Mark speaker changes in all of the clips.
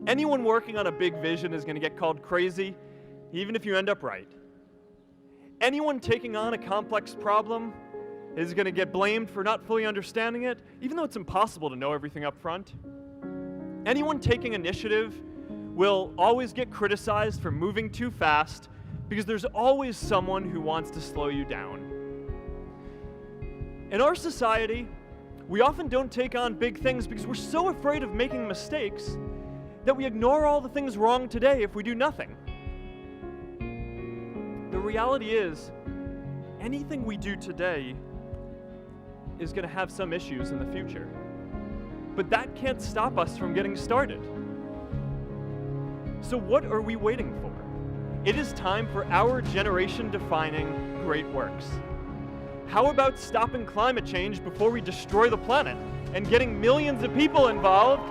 Speaker 1: Anyone working on a big vision is going to get called crazy, even if you end up right. Anyone taking on a complex problem is going to get blamed for not fully understanding it, even though it's impossible to know everything up front. Anyone taking initiative will always get criticized for moving too fast because there's always someone who wants to slow you down. In our society, we often don't take on big things because we're so afraid of making mistakes that we ignore all the things wrong today if we do nothing. The reality is, anything we do today is going to have some issues in the future. But that can't stop us from getting started. So what are we waiting for? It is time for our generation-defining great works. How about stopping climate change before we destroy the planet and getting millions of people involved,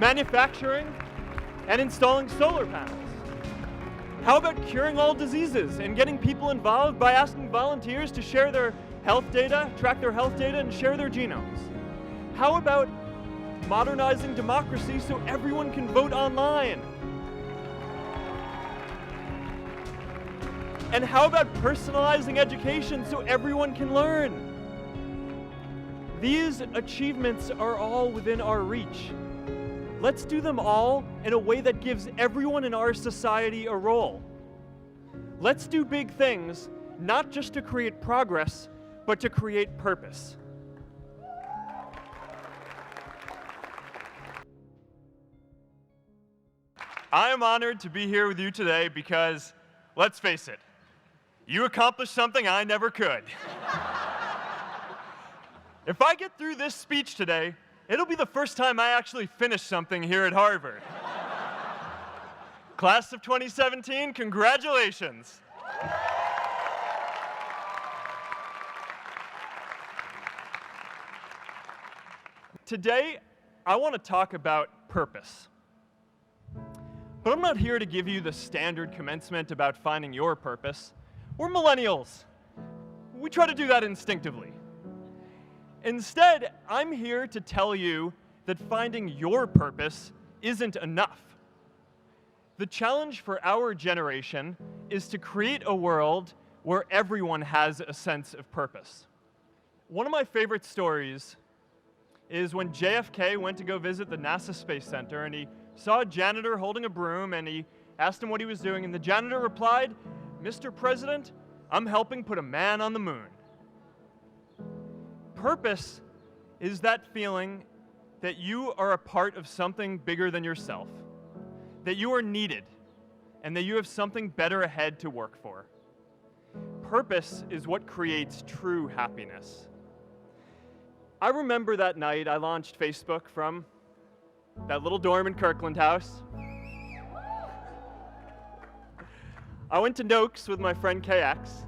Speaker 1: manufacturing and installing solar panels? How about curing all diseases and getting people involved by asking volunteers to share their health data, track their health data, and share their genomes? How about modernizing democracy so everyone can vote online? And how about personalizing education so everyone can learn? These achievements are all within our reach. Let's do them all in a way that gives everyone in our society a role. Let's do big things, not just to create progress, but to create purpose. I am honored to be here with you today because, let's face it, you accomplished something I never could. If I get through this speech today, it'll be the first time I actually finish something here at Harvard. Class of 2017, congratulations. Today, I want to talk about purpose. But I'm not here to give you the standard commencement about finding your purpose. We're millennials. We try to do that instinctively. Instead, I'm here to tell you that finding your purpose isn't enough. The challenge for our generation is to create a world where everyone has a sense of purpose. One of my favorite stories is when JFK went to go visit the NASA Space Center, and he saw a janitor holding a broom, and he asked him what he was doing, and the janitor replied, "Mr. President, I'm helping put a man on the moon." Purpose is that feeling that you are a part of something bigger than yourself, that you are needed, and that you have something better ahead to work for. Purpose is what creates true happiness. I remember that night I launched Facebook from that little dorm in Kirkland House. I went to Noakes with my friend KX,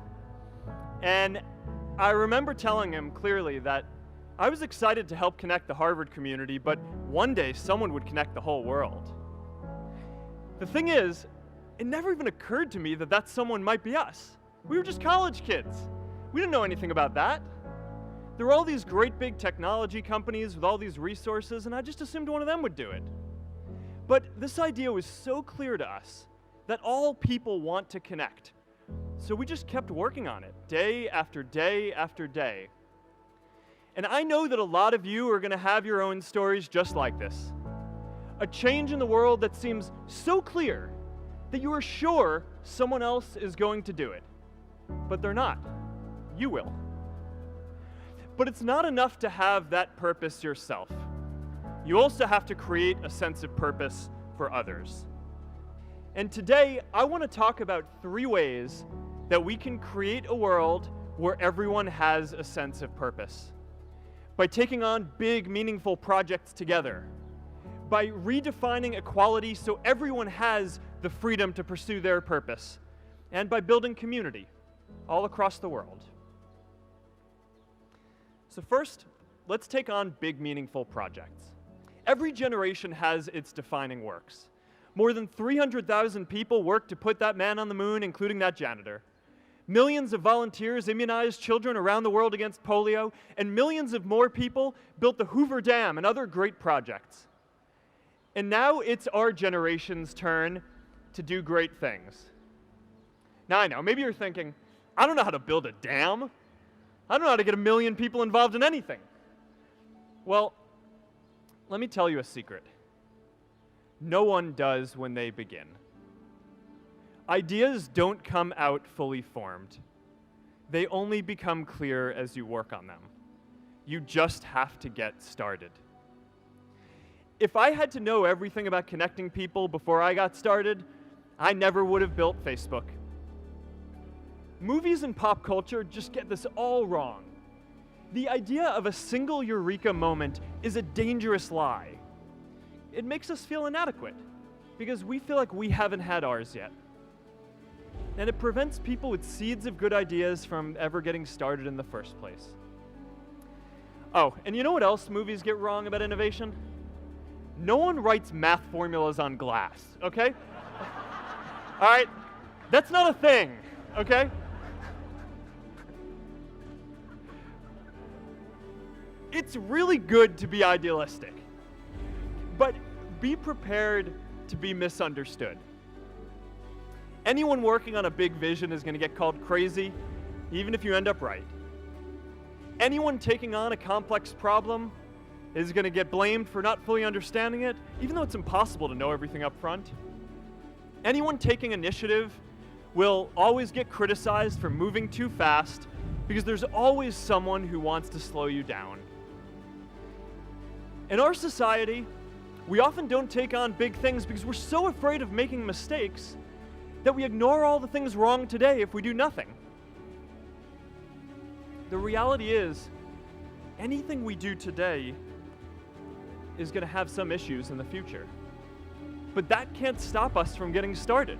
Speaker 1: and I remember telling him clearly that I was excited to help connect the Harvard community, but one day someone would connect the whole world. The thing is, it never even occurred to me that that someone might be us. We were just college kids. We didn't know anything about that. There were all these great big technology companies with all these resources, and I just assumed one of them would do it. But this idea was so clear to us that all people want to connect. So we just kept working on it, day after day after day. And I know that a lot of you are going to have your own stories just like this. A change in the world that seems so clear that you are sure someone else is going to do it. But they're not. You will. But it's not enough to have that purpose yourself. You also have to create a sense of purpose for others. And today, I want to talk about 3 ways that we can create a world where everyone has a sense of purpose. By taking on big, meaningful projects together. By redefining equality so everyone has the freedom to pursue their purpose. And by building community all across the world. So first, let's take on big, meaningful projects. Every generation has its defining works. More than 300,000 people worked to put that man on the moon, including that janitor. Millions of volunteers immunized children around the world against polio, and millions of more people built the Hoover Dam and other great projects. And now it's our generation's turn to do great things. Now I know, maybe you're thinking, I don't know how to build a dam. I don't know how to get 1 million people involved in anything. Well, let me tell you a secret. No one does when they begin. Ideas don't come out fully formed. They only become clear as you work on them. You just have to get started. If I had to know everything about connecting people before I got started, I never would have built Facebook. Movies and pop culture just get this all wrong. The idea of a single eureka moment is a dangerous lie. It makes us feel inadequate because we feel like we haven't had ours yet. And it prevents people with seeds of good ideas from ever getting started in the first place. Oh, and you know what else movies get wrong about innovation? No one writes math formulas on glass, okay? All right? That's not a thing, okay? It's really good to be idealistic, but be prepared to be misunderstood. Anyone working on a big vision is going to get called crazy, even if you end up right. Anyone taking on a complex problem is going to get blamed for not fully understanding it, even though it's impossible to know everything up front. Anyone taking initiative will always get criticized for moving too fast because there's always someone who wants to slow you down. In our society, we often don't take on big things because we're so afraid of making mistakes that we ignore all the things wrong today if we do nothing. The reality is, anything we do today is going to have some issues in the future. But that can't stop us from getting started.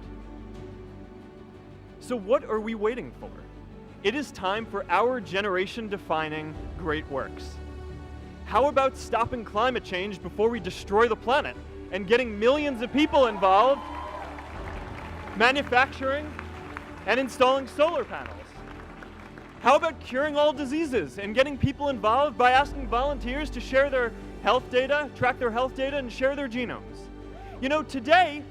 Speaker 1: So what are we waiting for? It is time for our generation-defining great works. How about stopping climate change before we destroy the planet and getting millions of people involved, manufacturing and installing solar panels? How about curing all diseases and getting people involved by asking volunteers to share their health data, track their health data, and share their genomes? You know, today,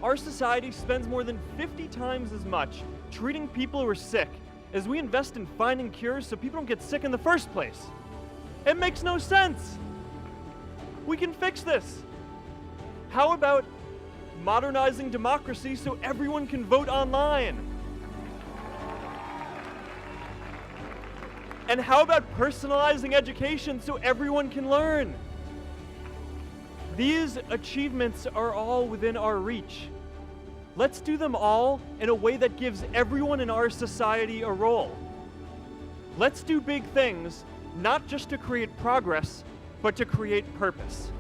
Speaker 1: our society spends more than 50 times as much treating people who are sick as we invest in finding cures so people don't get sick in the first place. It makes no sense. We can fix this. How about modernizing democracy so everyone can vote online? And how about personalizing education so everyone can learn? These achievements are all within our reach. Let's do them all in a way that gives everyone in our society a role. Let's do big things, not just to create progress, but to create purpose.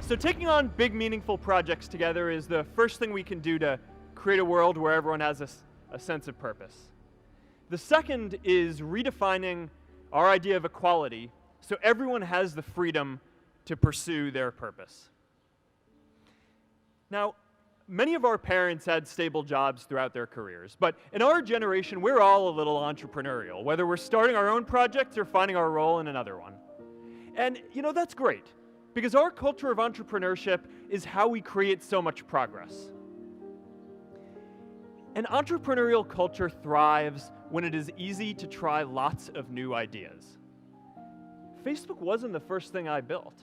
Speaker 1: So taking on big, meaningful projects together is the first thing we can do to create a world where everyone has a sense of purpose. The second is redefining our idea of equality so everyone has the freedom to pursue their purpose. Now, many of our parents had stable jobs throughout their careers, but in our generation, we're all a little entrepreneurial, whether we're starting our own projects or finding our role in another one. And, you know, that's great, because our culture of entrepreneurship is how we create so much progress. An entrepreneurial culture thrives when it is easy to try lots of new ideas. Facebook wasn't the first thing I built.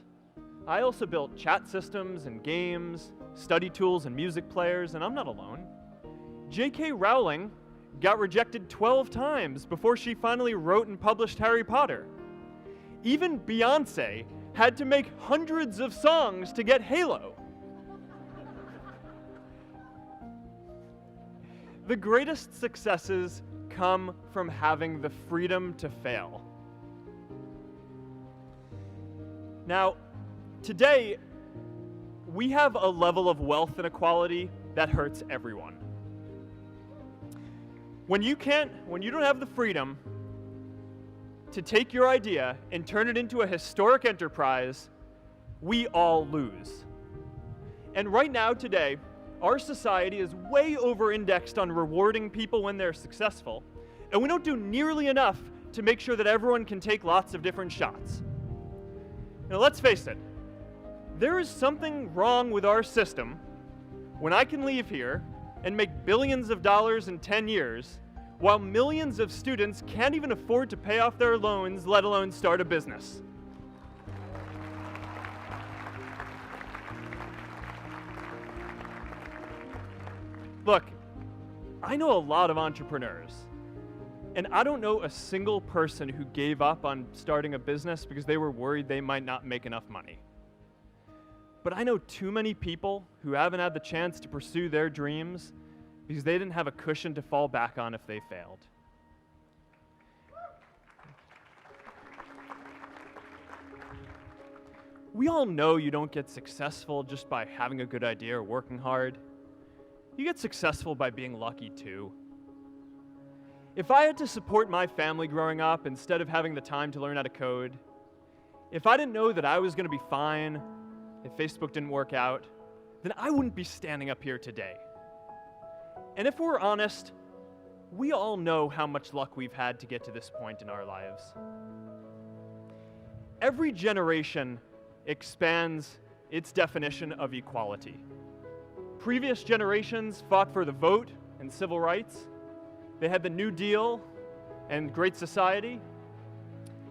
Speaker 1: I also built chat systems and games, study tools and music players, and I'm not alone. J.K. Rowling got rejected 12 times before she finally wrote and published Harry Potter. Even Beyoncé had to make hundreds of songs to get Halo. The greatest successes come from having the freedom to fail. Now, today, we have a level of wealth inequality that hurts everyone. When you don't have the freedom to take your idea and turn it into a historic enterprise, we all lose. And right now, today, our society is way over-indexed on rewarding people when they're successful, And we don't do nearly enough to make sure that everyone can take lots of different shots. Now let's face it, there is something wrong with our system when I can leave here and make billions of dollars in 10 years, while millions of students can't even afford to pay off their loans, let alone start a business. Look, I know a lot of entrepreneurs, and I don't know a single person who gave up on starting a business because they were worried they might not make enough money. But I know too many people who haven't had the chance to pursue their dreams because they didn't have a cushion to fall back on if they failed. We all know you don't get successful just by having a good idea or working hard. You get successful by being lucky too. If I had to support my family growing up instead of having the time to learn how to code, if I didn't know that I was going to be fine if Facebook didn't work out, then I wouldn't be standing up here today. And if we're honest, we all know how much luck we've had to get to this point in our lives. Every generation expands its definition of equality. Previous generations fought for the vote and civil rights. They had the New Deal and Great Society.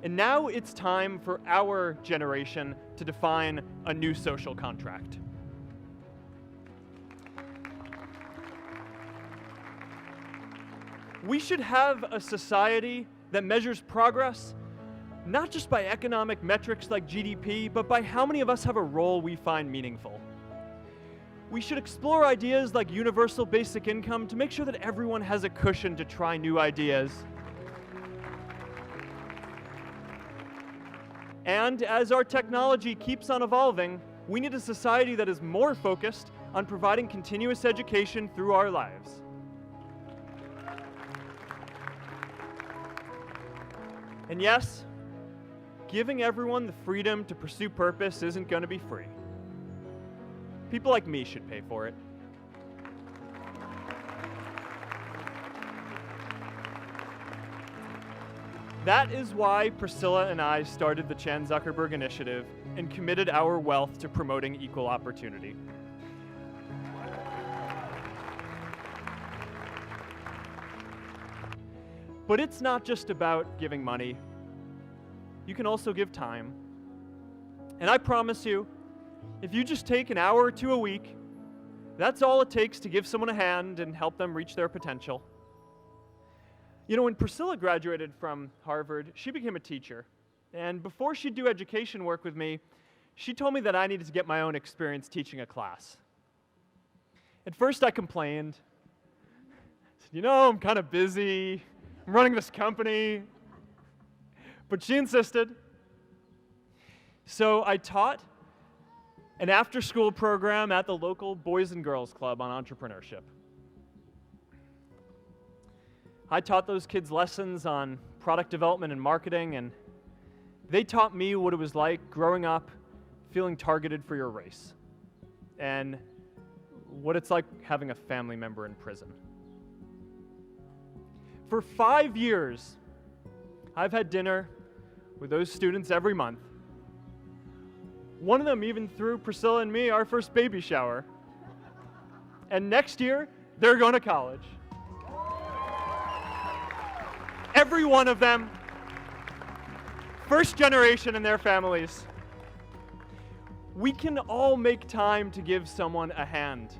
Speaker 1: And now it's time for our generation to define a new social contract. We should have a society that measures progress not just by economic metrics like GDP, but by how many of us have a role we find meaningful. We should explore ideas like universal basic income to make sure that everyone has a cushion to try new ideas. And as our technology keeps on evolving, we need a society that is more focused on providing continuous education through our lives. And yes, giving everyone the freedom to pursue purpose isn't going to be free. People like me should pay for it. That is why Priscilla and I started the Chan Zuckerberg Initiative and committed our wealth to promoting equal opportunity. But it's not just about giving money. You can also give time. And I promise you, if you just take an hour or two a week, that's all it takes to give someone a hand and help them reach their potential. You know, when Priscilla graduated from Harvard, she became a teacher. And before she'd do education work with me, she told me that I needed to get my own experience teaching a class. At first I complained. I said, you know, I'm kind of busy. I'm running this company. But she insisted. So I taught an after-school program at the local Boys and Girls Club on entrepreneurship. I taught those kids lessons on product development and marketing, and they taught me what it was like growing up feeling targeted for your race, and what it's like having a family member in prison. For 5 years, I've had dinner with those students every month. One of them even threw Priscilla and me our first baby shower. And next year, they're going to college. Every one of them, first generation in their families. We can all make time to give someone a hand.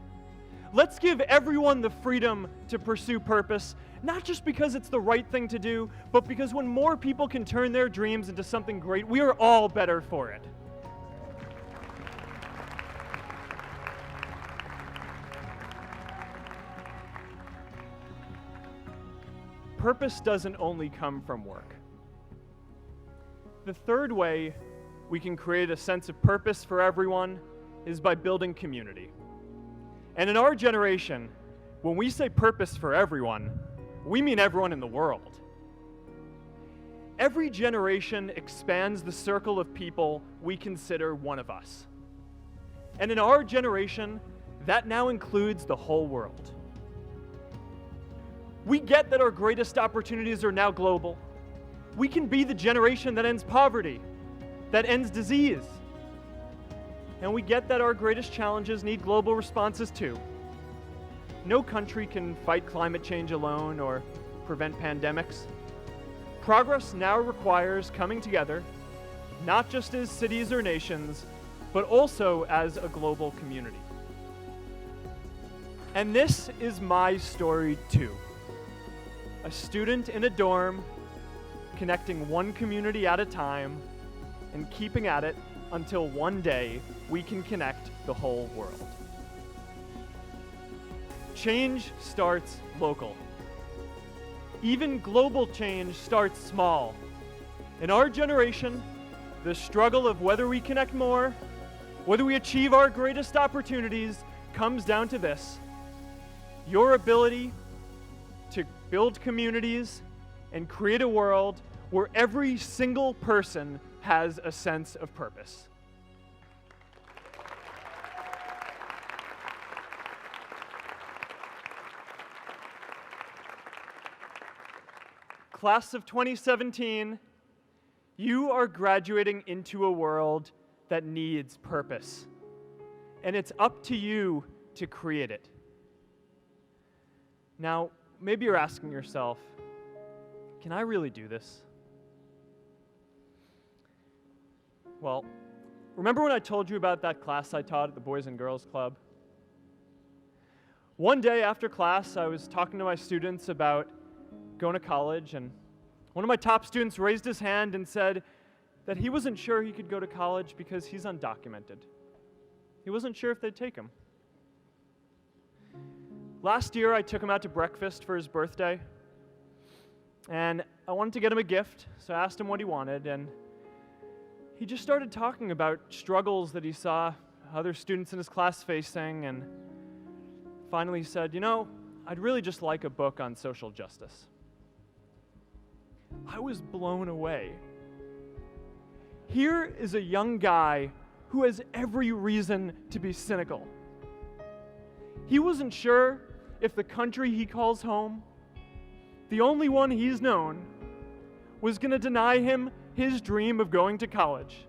Speaker 1: Let's give everyone the freedom to pursue purpose, not just because it's the right thing to do, but because when more people can turn their dreams into something great, we are all better for it. Purpose doesn't only come from work. The third way we can create a sense of purpose for everyone is by building community. And in our generation, when we say purpose for everyone, we mean everyone in the world. Every generation expands the circle of people we consider one of us. And in our generation, that now includes the whole world. We get that our greatest opportunities are now global. We can be the generation that ends poverty, that ends disease. And we get that our greatest challenges need global responses too. No country can fight climate change alone or prevent pandemics. Progress now requires coming together, not just as cities or nations, but also as a global community. And this is my story too. A student in a dorm, connecting one community at a time, and keeping at it until one day we can connect the whole world. Change starts local. Even global change starts small. In our generation, the struggle of whether we connect more, whether we achieve our greatest opportunities, comes down to this: your ability to build communities and create a world where every single person has a sense of purpose. Class of 2017, you are graduating into a world that needs purpose, and it's up to you to create it. Now, maybe you're asking yourself, can I really do this? Well, remember when I told you about that class I taught at the Boys and Girls Club? One day after class, I was talking to my students about going to college, and one of my top students raised his hand and said that he wasn't sure he could go to college because he's undocumented. He wasn't sure if they'd take him. Last year, I took him out to breakfast for his birthday, and I wanted to get him a gift, so I asked him what he wanted, and he just started talking about struggles that he saw other students in his class facing, and finally he said, "You know, I'd really just like a book on social justice." I was blown away. Here is a young guy who has every reason to be cynical. He wasn't sure if the country he calls home, the only one he's known, was going to deny him his dream of going to college.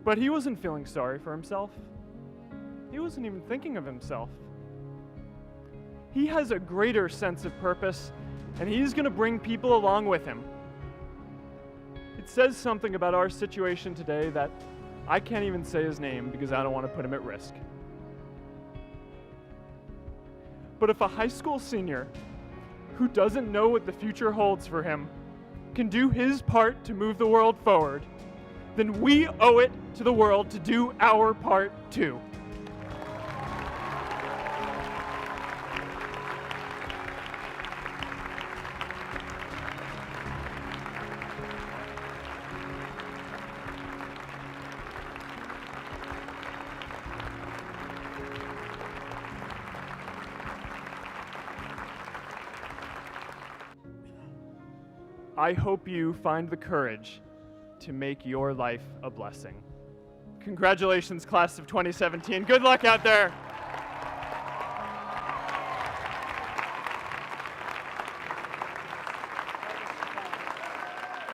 Speaker 1: But he wasn't feeling sorry for himself. He wasn't even thinking of himself. He has a greater sense of purpose, and he's going to bring people along with him. It says something about our situation today that I can't even say his name because I don't want to put him at risk. But if a high school senior who doesn't know what the future holds for him can do his part to move the world forward, then we owe it to the world to do our part too. I hope you find the courage to make your life a blessing. Congratulations, class of 2017. Good luck out there.